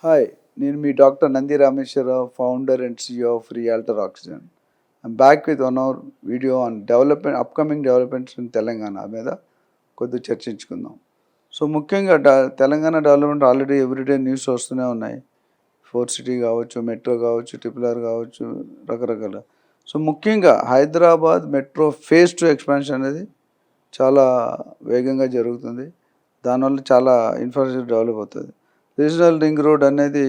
Hi, నేను మీ doctor Nandi Rameshwar Rao, founder and CEO of realtor oxygen. I'm back with one our video on upcoming developments in Telangana మీద కొద్దిగా చర్చించుకుందాం. So ముఖ్యంగా Telangana development already everyday news వస్తూనే ఉన్నాయి. 4 సిటీ కావచ్చు, మెట్రో కావచ్చు, RRR కావచ్చు, రకరకాల. సో ముఖ్యంగా హైదరాబాద్ మెట్రో ఫేజ్ 2 ఎక్స్పాన్షన్ అనేది చాలా వేగంగా జరుగుతుంది. దానివల్ల చాలా ఇన్ఫ్రాస్ట్రక్చర్ డెవలప్ అవుతుంది. రీజనల్ రింగ్ రోడ్ అనేది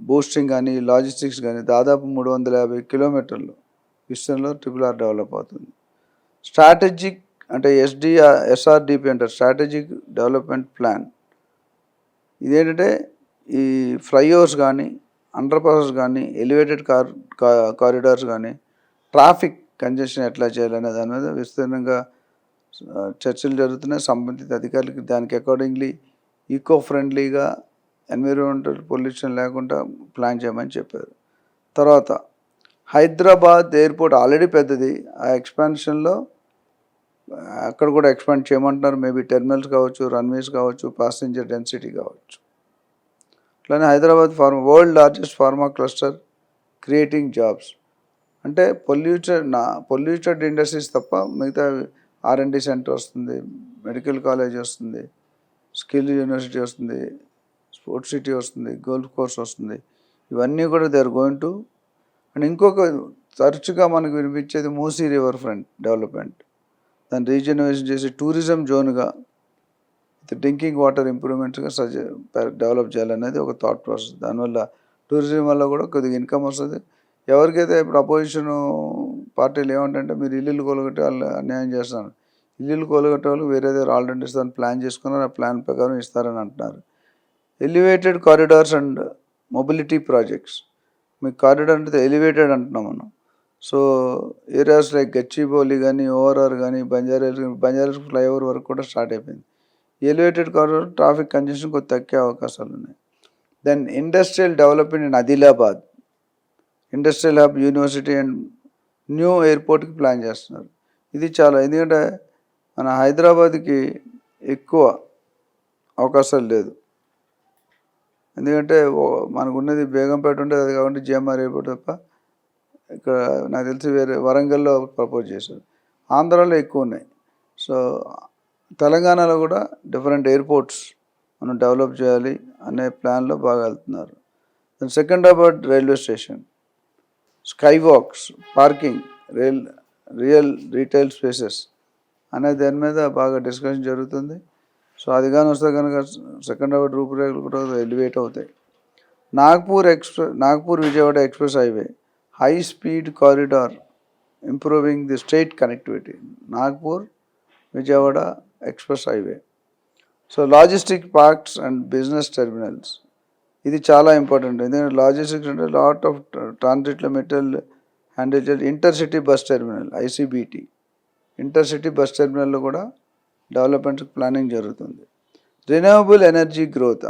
బూస్టింగ్ కానీ లాజిస్టిక్స్ కానీ దాదాపు 350 కిలోమీటర్లు విషయంలో RRR డెవలప్ అవుతుంది. స్ట్రాటజిక్ అంటే SRDP అంటారు, స్ట్రాటజిక్ డెవలప్మెంట్ ప్లాన్. ఇదేంటంటే ఈ ఫ్లైఓవర్స్ కానీ, అండర్ పాసెస్ కానీ, ఎలివేటెడ్ కారిడార్స్ కానీ, ట్రాఫిక్ కంజెషన్ ఎట్లా చేయాలనే దాని మీద విస్తీర్ణంగా చర్చలు జరుగుతున్నాయి. సంబంధిత అధికారులకి దానికి అకార్డింగ్లీ ఈకో ఫ్రెండ్లీగా, ఎన్విరాన్మెంటల్ పొల్యూషన్ లేకుండా ప్లాన్ చేయమని చెప్పారు. తర్వాత హైదరాబాద్ ఎయిర్పోర్ట్ ఆల్రెడీ పెద్దది. ఆ ఎక్స్పాన్షన్లో అక్కడ కూడా ఎక్స్పాండ్ చేయమంటున్నారు. మేబీ టెర్మినల్స్ కావచ్చు, రన్వేస్ కావచ్చు, ప్యాసింజర్ డెన్సిటీ కావచ్చు. అట్లానే Hyderabad world largest pharma cluster creating jobs. అంటే పొల్యూటెడ్ ఇండస్ట్రీస్ తప్ప మిగతా R&D సెంటర్ వస్తుంది, మెడికల్ కాలేజ్ వస్తుంది, స్కిల్ యూనివర్సిటీ వస్తుంది, స్పోర్ట్స్ సిటీ వస్తుంది, గోల్ఫ్ కోర్స్ వస్తుంది. ఇవన్నీ కూడా they are going to. And ఇంకొక తరచుగా మనకు వినిపించేది మూసీ రివర్ ఫ్రంట్ డెవలప్మెంట్. దాన్ని రీజనరేషన్ చేసి టూరిజం జోన్గా, డ్రింకింగ్ వాటర్ ఇంప్రూవ్మెంట్స్గా డెవలప్ చేయాలనేది ఒక థాట్ ప్రాసెస్. దానివల్ల టూరిజం వల్ల కూడా కొద్దిగా ఇన్కమ్ వస్తుంది. ఎవరికైతే ఇప్పుడు అపోజిషన్ పార్టీలు ఏమంటే మీరు ఇల్లు కొలగొట్టి వాళ్ళు అన్యాయం చేస్తున్నారు. ఇల్లు కొలగొట్టే వాళ్ళు వేరే దగ్గర ఆల్రెడీ ఇస్తారని ప్లాన్ చేసుకున్నారు, ఆ ప్లాన్ ప్రకారం ఇస్తారని అంటున్నారు. Elevated corridors and mobility projects. మీకు కారిడార్ అంటే ఎలివేటెడ్ అంటున్నాం మనం. సో ఏరియాస్ లైక్ గచ్చిబౌలి కానీ, ORR కానీ, బంజారాస్ ఫ్లైఓవర్ వరకు కూడా స్టార్ట్ అయిపోయింది. ఎలివేటెడ్ కారిడార్ ట్రాఫిక్ కంజెషన్ కొద్ది తగ్గే అవకాశాలు ఉన్నాయి. Then industrial development in Adilabad, industrial hub, university and new ఎయిర్పోర్ట్కి ప్లాన్ చేస్తున్నారు. ఇది చాలా, ఎందుకంటే మన హైదరాబాద్కి ఎక్కువ అవకాశాలు లేదు. ఎందుకంటే మనకు ఉన్నది బేగంపేట ఉంటుంది, అది కాకుండా GMR ఎయిర్పోర్ట్ తప్ప ఇక్కడ నాకు తెలిసి వేరే వరంగల్లో ప్రపోజ్ చేశారు. ఆంధ్రాలో ఎక్కువ ఉన్నాయి. సో తెలంగాణలో కూడా డిఫరెంట్ ఎయిర్పోర్ట్స్ మనం డెవలప్ చేయాలి అనే ప్లాన్లో బాగా వెళ్తున్నారు. Then Secunderabad railway station, sky walks, parking, real retail spaces అనే దాని మీద బాగా డిస్కషన్ జరుగుతుంది. సో అది కానీ వస్తే కనుక సికింద్రాబాద్ రూపురేఖలు కూడా ఎలివేట్ అవుతాయి. Nagpur Vijayawada express highway, high speed corridor improving the state connectivity. Nagpur Vijayawada express highway. So logistic parks and business terminals, ఇది చాలా ఇంపార్టెంట్. ఎందుకంటే లాజిస్టిక్స్ అంటే లాట్ ఆఫ్ ట్రాన్సిట్లో మెటీరియల్ హ్యాండిల్ చేయాలి. Intercity bus terminal, ICBT, intercity bus టెర్మినల్లో కూడా డెవలప్మెంట్ ప్లానింగ్ జరుగుతుంది. Renewable energy growth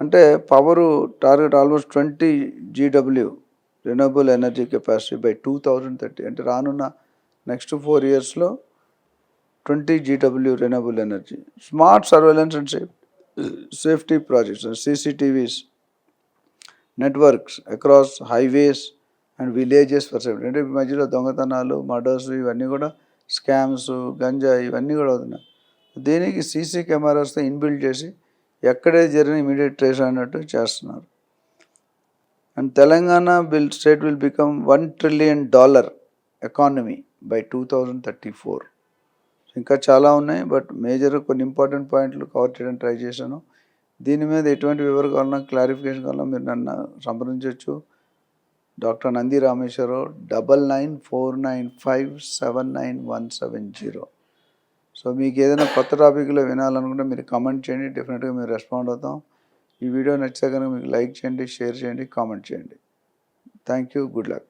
అంటే power target almost 20 GW renewable energy capacity by 2030. అంటే రానున్న నెక్స్ట్ 4 yearsలో 20 GW renewable energy. Smart surveillance and safety projects, CCTVs networks across highways and villages for safety. అంటే మధ్యలో దొంగతనాలు, మర్డర్స్, ఇవన్నీ కూడా స్కామ్స్, గంజా, ఇవన్నీ కూడా అవుతున్నాయి. దీనికి CC కెమెరాస్తో ఇన్బిల్డ్ చేసి ఎక్కడే జరిగిన ఇమీడియట్ ట్రేస్ అన్నట్టు చేస్తున్నారు. And Telangana state will become $1 trillion economy by 2034. ఇంకా చాలా ఉన్నాయి, బట్ మేజర్ కొన్ని ఇంపార్టెంట్ పాయింట్లు కవర్ చేయడానికి ట్రై చేశాను. దీని మీద ఎటువంటి వివరం కావాలన్నా, క్లారిఫికేషన్ కావాలన్నా మీరు నన్ను సంప్రదించవచ్చు. డాక్టర్ నంది రామేశ్వరరావు, 9949579170. సో మీకు ఏదైనా కొత్త టాపిక్లో వినాలనుకుంటే మీరు కమెంట్ చేయండి, డెఫినెట్గా మీరు రెస్పాండ్ అవుతాం. ఈ వీడియో నచ్చితే కనుక మీకు లైక్ చేయండి, షేర్ చేయండి, కామెంట్ చేయండి. Thank you, good luck.